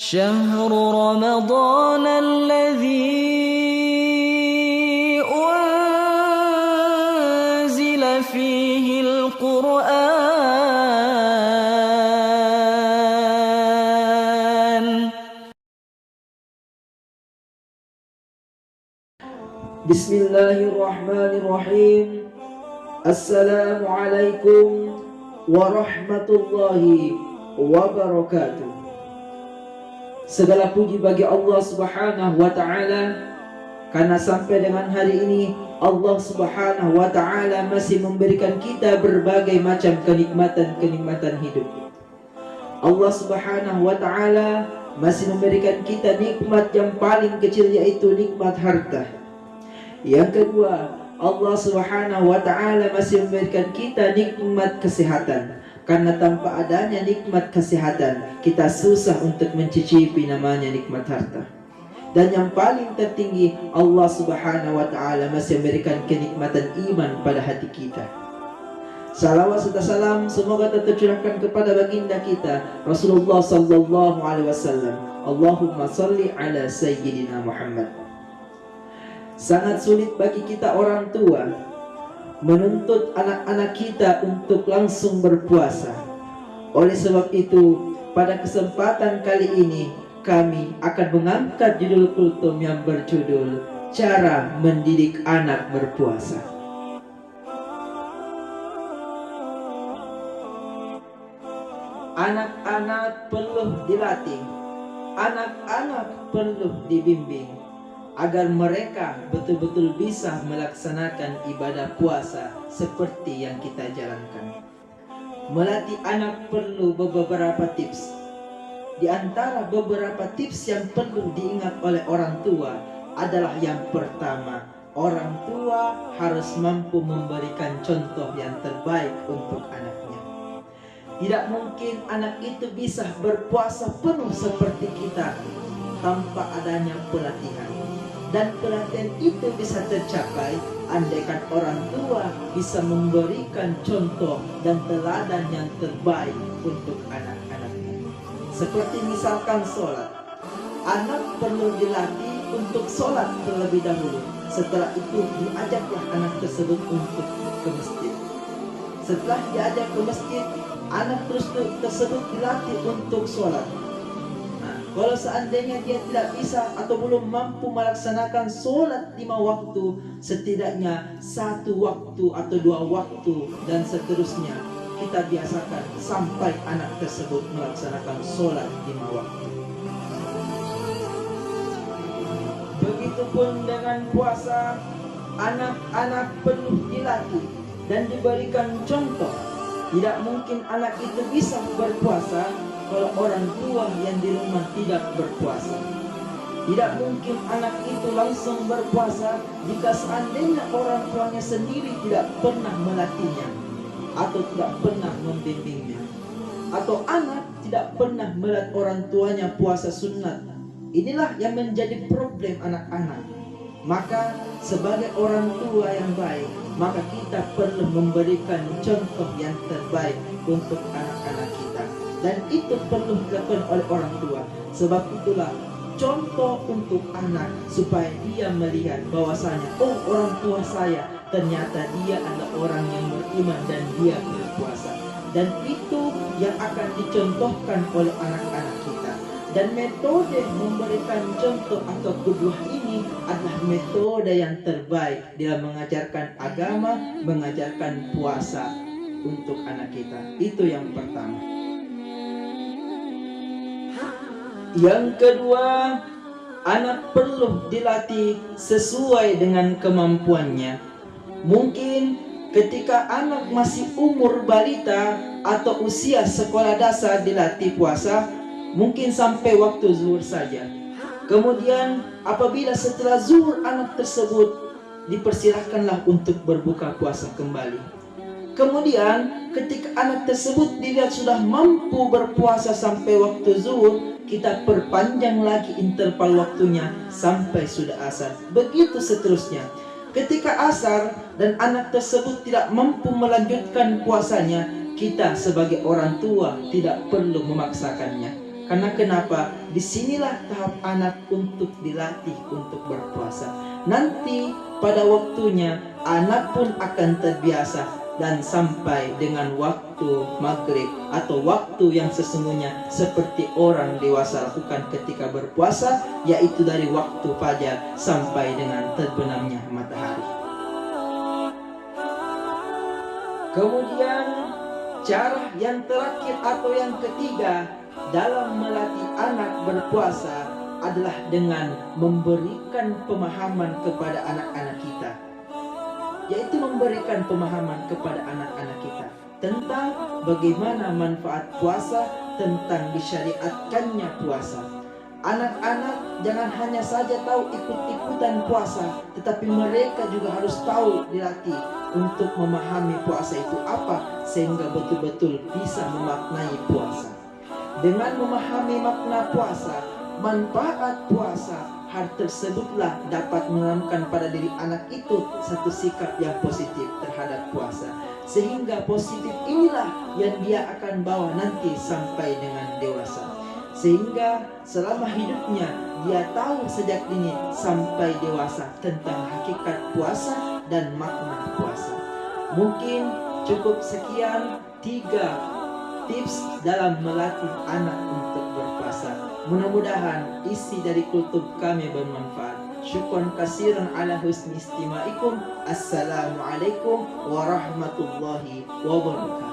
شهر رمضان الذي أنزل فيه القرآن. بسم الله الرحمن الرحيم. السلام عليكم ورحمة الله وبركاته. Segala puji bagi Allah Subhanahu wa Ta'ala, karena sampai dengan hari ini Allah Subhanahu wa Ta'ala masih memberikan kita berbagai macam kenikmatan-kenikmatan hidup. Allah Subhanahu wa Ta'ala masih memberikan kita nikmat yang paling kecil, yaitu nikmat harta. Yang kedua, Allah Subhanahu wa Ta'ala masih memberikan kita nikmat kesehatan. Karena tanpa adanya nikmat kesehatan, kita susah untuk mencicipi namanya nikmat harta. Dan yang paling tertinggi, Allah Subhanahu wa Ta'ala masih memberikan kenikmatan iman pada hati kita. Salawat serta salam semoga tercurahkan kepada baginda kita Rasulullah sallallahu alaihi wasallam. Allahumma salli ala sayyidina Muhammad. Sangat sulit bagi kita orang tua menuntut anak-anak kita untuk langsung berpuasa. Oleh sebab itu, pada kesempatan kali ini kami akan mengangkat judul kultum yang berjudul Cara Mendidik Anak Berpuasa. Anak-anak perlu dilatih, anak-anak perlu dibimbing agar mereka betul-betul bisa melaksanakan ibadah puasa seperti yang kita jalankan. Melatih anak perlu beberapa tips. Di antara beberapa tips yang perlu diingat oleh orang tua adalah yang pertama, orang tua harus mampu memberikan contoh yang terbaik untuk anaknya. Tidak mungkin anak itu bisa berpuasa penuh seperti kita tanpa adanya pelatihan. Dan pelatihan itu bisa tercapai andaikan orang tua bisa memberikan contoh dan teladan yang terbaik untuk anak-anaknya. Seperti misalkan sholat, anak perlu dilatih untuk sholat terlebih dahulu. Setelah itu diajaklah anak tersebut untuk ke masjid. Setelah diajak ke masjid, anak tersebut dilatih untuk sholat. Kalau seandainya dia tidak bisa atau belum mampu melaksanakan sholat 5 waktu, setidaknya 1 waktu atau 2 waktu dan seterusnya, kita biasakan sampai anak tersebut melaksanakan sholat 5 waktu. Begitupun dengan puasa, anak-anak perlu dilatih dan diberikan contoh. Tidak mungkin anak itu bisa berpuasa kalau orang tua yang di rumah tidak berpuasa. Tidak mungkin anak itu langsung berpuasa jika seandainya orang tuanya sendiri tidak pernah melatihnya atau tidak pernah membimbingnya, atau anak tidak pernah melihat orang tuanya puasa sunat. Inilah yang menjadi problem anak-anak. Maka sebagai orang tua yang baik, maka kita perlu memberikan contoh yang terbaik untuk anak-anak kita. Dan itu perlu dilakukan oleh orang tua. Sebab itulah contoh untuk anak, supaya dia melihat bahwasanya, oh, orang tua saya ternyata dia adalah orang yang beriman dan dia berpuasa. Dan itu yang akan dicontohkan oleh anak-anak kita. Dan metode memberikan contoh atau qudwah ini adalah metode yang terbaik dalam mengajarkan agama, mengajarkan puasa untuk anak kita. Itu yang pertama. Yang kedua, anak perlu dilatih sesuai dengan kemampuannya. Mungkin ketika anak masih umur balita atau usia sekolah dasar dilatih puasa, mungkin sampai waktu zuhur saja. Kemudian apabila setelah zuhur anak tersebut dipersilahkanlah untuk berbuka puasa kembali. Kemudian ketika anak tersebut dilihat sudah mampu berpuasa sampai waktu zuhur, kita perpanjang lagi interval waktunya sampai sudah asar. Begitu seterusnya. Ketika asar dan anak tersebut tidak mampu melanjutkan puasanya, kita sebagai orang tua tidak perlu memaksakannya. Karena kenapa? Disinilah tahap anak untuk dilatih untuk berpuasa. Nanti pada waktunya anak pun akan terbiasa dan sampai dengan waktu maghrib atau waktu yang sesungguhnya seperti orang dewasa lakukan ketika berpuasa, yaitu dari waktu fajar sampai dengan terbenamnya matahari. Kemudian cara yang terakhir atau yang ketiga dalam melatih anak berpuasa adalah dengan memberikan pemahaman kepada anak-anak kita, yaitu memberikan pemahaman kepada anak-anak kita tentang bagaimana manfaat puasa, tentang disyariatkannya puasa. Anak-anak jangan hanya saja tahu ikut-ikutan puasa, tetapi mereka juga harus tahu, dilatih untuk memahami puasa itu apa, sehingga betul-betul bisa memaknai puasa. Dengan memahami makna puasa, manfaat puasa, hal tersebutlah dapat menanamkan pada diri anak itu satu sikap yang positif terhadap puasa, sehingga positif inilah yang dia akan bawa nanti sampai dengan dewasa, sehingga selama hidupnya dia tahu sejak dini sampai dewasa tentang hakikat puasa dan makna puasa. Mungkin cukup sekian 3 tips dalam melatih anak untuk berpuasa. Mudah-mudahan isi dari kutub kami bermanfaat. Syukran kasiran ala husni istimaikum. Assalamualaikum warahmatullahi wabarakatuh.